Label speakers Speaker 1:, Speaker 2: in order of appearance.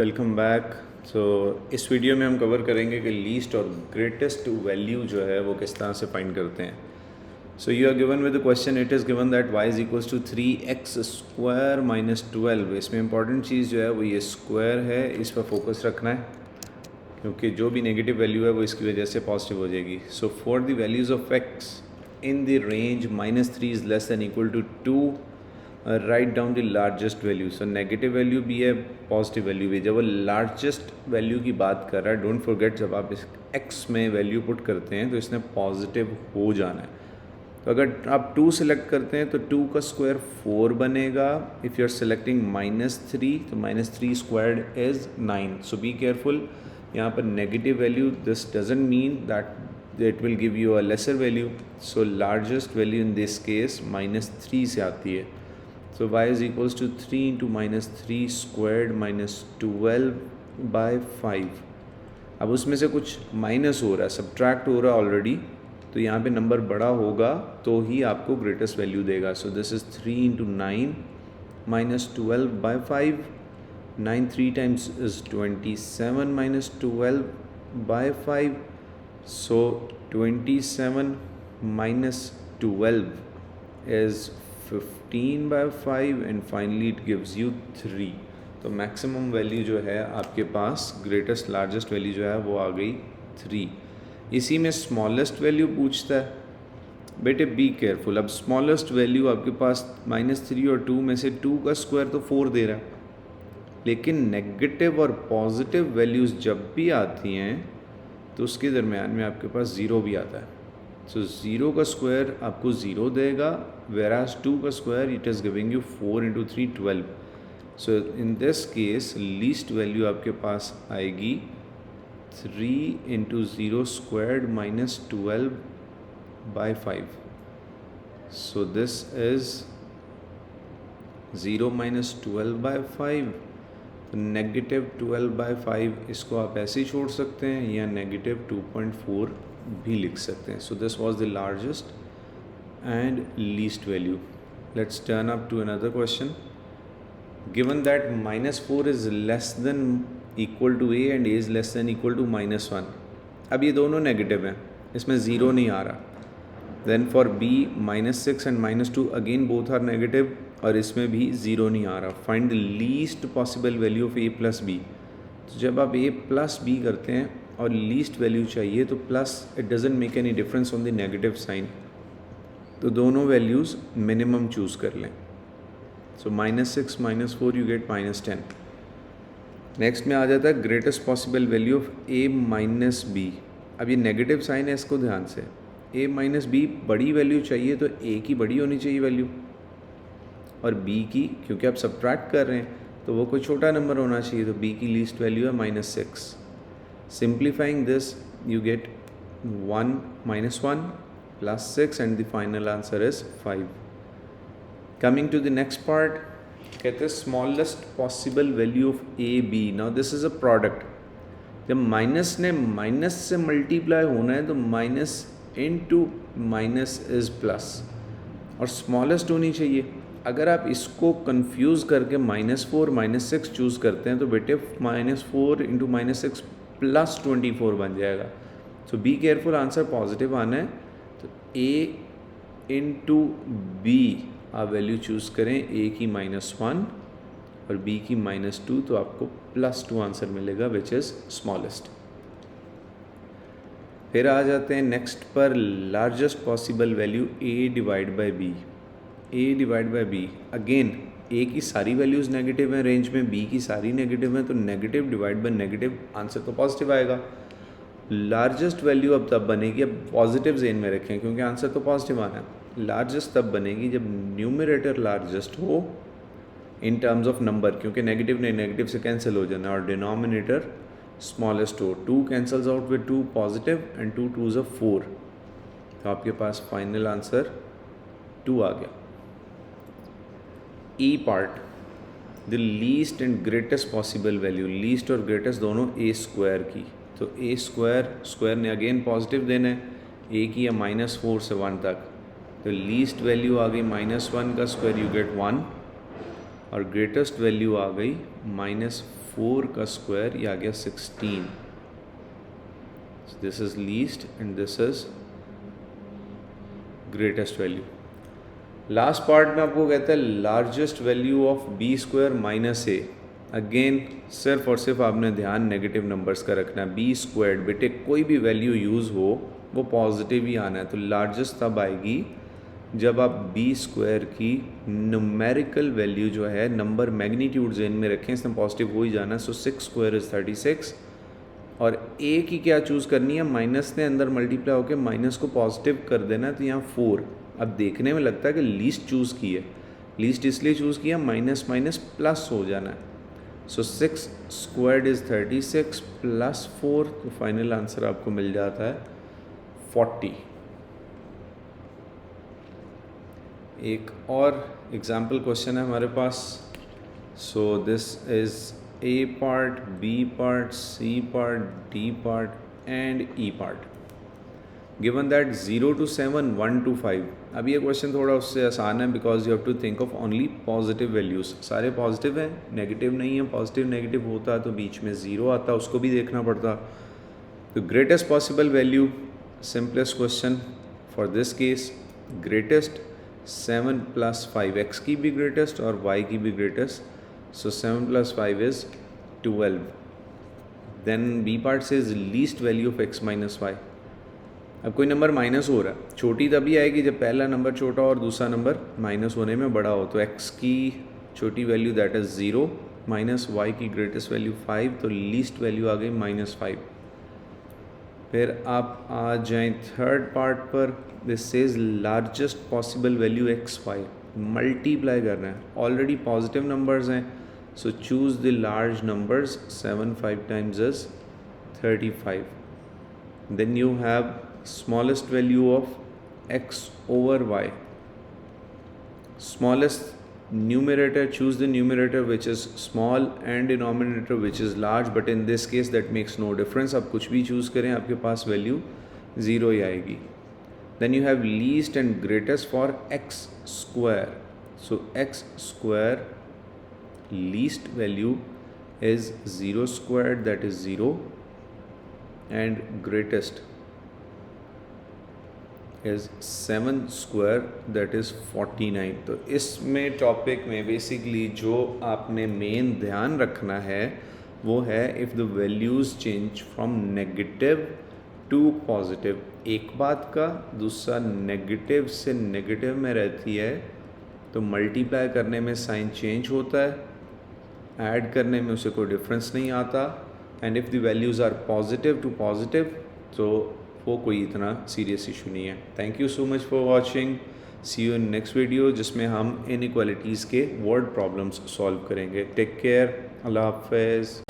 Speaker 1: Welcome back. सो इस video में हम कवर करेंगे कि लीस्ट और ग्रेटेस्ट वैल्यू जो है वो किस तरह से फाइंड करते हैं। So you are given with the question, it is given that y is equals to 3x² minus 12। इसमें इंपॉर्टेंट चीज़ जो है वो ये स्क्वायर है, इस पर फोकस रखना है क्योंकि जो भी नेगेटिव वैल्यू है वो इसकी वजह से पॉजिटिव हो जाएगी। So for the values of x in the range -3 is less than equal to 2, right down the largest value. So negative value भी है, पॉजिटिव वैल्यू भी। जब वो लार्जेस्ट वैल्यू की बात कर रहा है, डोंट फॉरगेट जब आप इस x में वैल्यू पुट करते हैं तो इसने पॉजिटिव हो जाना है। तो अगर आप 2 सेलेक्ट करते हैं तो 2 का स्क्वायर 4 बनेगा। इफ़ यू आर सेलेक्टिंग -3 तो -3 squared is 9। So be careful, यहाँ पर negative value, this doesn't mean that it will give you a lesser value. So largest value in this case -3 से आती है। So y is equals to 3 into -3 squared minus 12/5। अब उसमें से कुछ minus हो रहा है, सब्ट्रैक्ट हो रहा है ऑलरेडी, तो यहाँ पे नंबर बड़ा होगा तो ही आपको ग्रेटेस्ट वैल्यू देगा। सो this is 3 into 9 minus 12/5। 9 3 times is 27 minus 12/5। So 27 minus 12 is 15/5 and finally it gives you 3। तो मैक्सिमम वैल्यू जो है आपके पास, ग्रेटेस्ट लार्जेस्ट वैल्यू जो है वो आ गई 3। इसी में स्मॉलेस्ट वैल्यू पूछता है। बेटे बी केयरफुल, अब स्मॉलेस्ट वैल्यू आपके पास -3 और 2 में से 2 का स्क्वायर तो 4 दे रहा है, लेकिन नेगेटिव और पॉजिटिव वैल्यूज़ जब भी आती हैं तो उसके दरमियान में आपके पास ज़ीरो भी आता है। सो ज़ीरो का स्क्वायर आपको ज़ीरो देगा, whereas 2 का square it is giving you 4 into 3 12। So in this case least value आपके पास आएगी 3 into 0 squared minus 12/5। So this is 0 minus 12/5। Negative 12/5 इसको आप ऐसे ही छोड़ सकते हैं या नेगेटिव 2.4 भी लिख सकते हैं। So this was the largest and least value. Let's turn up to another question. Given that -4 is less than equal to a and a is less than equal to -1, अब ये दोनों नेगेटिव हैं, इसमें zero नहीं आ रहा। Then for b -6 and -2 again both are negative और इसमें भी ज़ीरो नहीं आ रहा। Find the least possible value of a plus b। तो जब आप a plus b करते हैं और लीस्ट वैल्यू चाहिए तो plus, it doesn't make any difference on the negative sign, तो दोनों वैल्यूज़ मिनिमम चूज़ कर लें। सो -6 -4 यू गेट -10। नेक्स्ट में आ जाता है greatest possible value of a minus b। अब ये नेगेटिव साइन है, इसको ध्यान से, a माइनस b बड़ी वैल्यू चाहिए तो a की बड़ी होनी चाहिए वैल्यू, और b की, क्योंकि आप सब्ट्रैक्ट कर रहे हैं तो वो कोई छोटा नंबर होना चाहिए, तो b की लीस्ट वैल्यू है -6। Simplifying this you get 1 -1 plus 6 and the final answer is 5. Coming to the next part, कहते हैं smallest possible value of a b। now this is a product। जब माइनस ने minus से multiply होना है तो minus into minus is plus, और smallest होनी चाहिए। अगर आप इसको कंफ्यूज करके -4 -6 चूज़ करते हैं तो बेटे -4 इंटू -6 प्लस 24 बन जाएगा। सो बी केयरफुल, आंसर पॉजिटिव आना है। तो a इंटू बी आप वैल्यू चूज़ करें, a की -1 और b की -2, तो आपको +2 आंसर मिलेगा विच इज़ स्मॉलेस्ट। फिर आ जाते हैं नेक्स्ट पर, largest possible value a divide by b। a divide by b, again a की सारी वैल्यूज़ नेगेटिव हैं रेंज में, b की सारी नेगेटिव हैं, तो negative divide by negative, answer तो पॉजिटिव आएगा। लार्जेस्ट वैल्यू अब तब बनेगी, अब पॉजिटिव जेन में रखें क्योंकि आंसर तो पॉजिटिव आना है। लार्जेस्ट तब बनेगी जब न्यूमरेटर लार्जेस्ट हो इन टर्म्स ऑफ नंबर, क्योंकि नेगेटिव ने नेगेटिव से कैंसिल हो जाना, और डिनोमिनेटर स्मॉलेस्ट हो। 2 cancels out with 2 positive and 2 2s are 4, तो आपके पास फाइनल आंसर 2 आ गया। E part, the least and greatest possible value, least और ग्रेटेस्ट दोनों a स्क्वायर की, तो a स्क्वायर ने अगेन पॉजिटिव देना है, a की है -4 से 1 तक, तो लीस्ट वैल्यू आ गई -1 का स्क्वायर, यू गेट 1, और ग्रेटेस्ट वैल्यू आ गई 4 का स्क्वायर, ये आ गया 16. This is least and this is greatest value. Last part में आपको कहता है largest value of B square minus A. Again सिर्फ और सिर्फ आपने ध्यान नेगेटिव नंबर्स का रखना है. बी स्क्वायर्ड, बेटे कोई भी वैल्यू यूज़ हो वो पॉजिटिव ही आना है. तो लार्जेस्ट तब आएगी जब आप बी स्क्वायर की न्यूमेरिकल वैल्यू जो है, नंबर मैग्नीट्यूड जेन में रखें, इसमें पॉजिटिव हो ही जाना है. सो 6 स्क्वायर इज़ 36 और ए की क्या चूज़ करनी है, माइनस ने अंदर मल्टीप्लाई होकर माइनस को पॉजिटिव कर देना है. तो यहाँ 4. अब देखने में लगता है कि लीस्ट चूज़ की है, लीस्ट इसलिए चूज़ किया माइनस माइनस प्लस हो जाना है. सो 6 स्क्वायर्ड इज़ 36 प्लस 4. तो फाइनल आंसर आपको मिल जाता है 40. एक और एग्जाम्पल क्वेश्चन है हमारे पास. So this is A part, B part, C part, D part and E part. Given that 0 to 7, 1 to 5. अब ये क्वेश्चन थोड़ा उससे आसान है because you have to think of only positive values. सारे पॉजिटिव हैं, नेगेटिव नहीं है. पॉजिटिव नेगेटिव होता तो बीच में 0 आता, उसको भी देखना पड़ता. तो greatest possible value, simplest question for this case, greatest 7 + 5. X की भी ग्रेटेस्ट और वाई की भी greatest. So 7 + 5 is 12. Then B part से is least value of x - y. अब कोई नंबर माइनस हो रहा है, छोटी तभी आएगी जब पहला नंबर छोटा और दूसरा नंबर माइनस होने में बड़ा हो. तो x की छोटी value that is 0 minus y की ग्रेटेस्ट वैल्यू 5. तो लीस्ट वैल्यू आ गई -5. फिर आप आ जाएं थर्ड पार्ट पर. This is largest possible value xy. Multiply करना है, ऑलरेडी पॉजिटिव नंबर्स हैं. सो choose the large numbers. 7 5 times is 35. Then you have smallest value of x over y. Smallest numerator, choose the numerator which is small and denominator which is large, but in this case that makes no difference. आप कुछ भी choose करें आपके पास value 0 ही आएगी. Then you have least and greatest for x square. So x square least value is 0 squared, that is 0, and greatest is 7 square, that is 49. तो इसमें topic में basically जो आपने मेन ध्यान रखना है वो है if the values change from negative to positive. एक बात का, दूसरा नेगेटिव से नेगेटिव में रहती है तो मल्टीप्लाई करने में साइन चेंज होता है, ऐड करने में उसे कोई डिफरेंस नहीं आता. And if the values are positive to positive तो वो कोई इतना सीरियस इशू नहीं है. Thank you so much for watching. See you in next video जिसमें हम इनइक्वालिटीज़ के वर्ड प्रॉब्लम्स सॉल्व करेंगे. Take care. अल्लाह हाफ़िज़.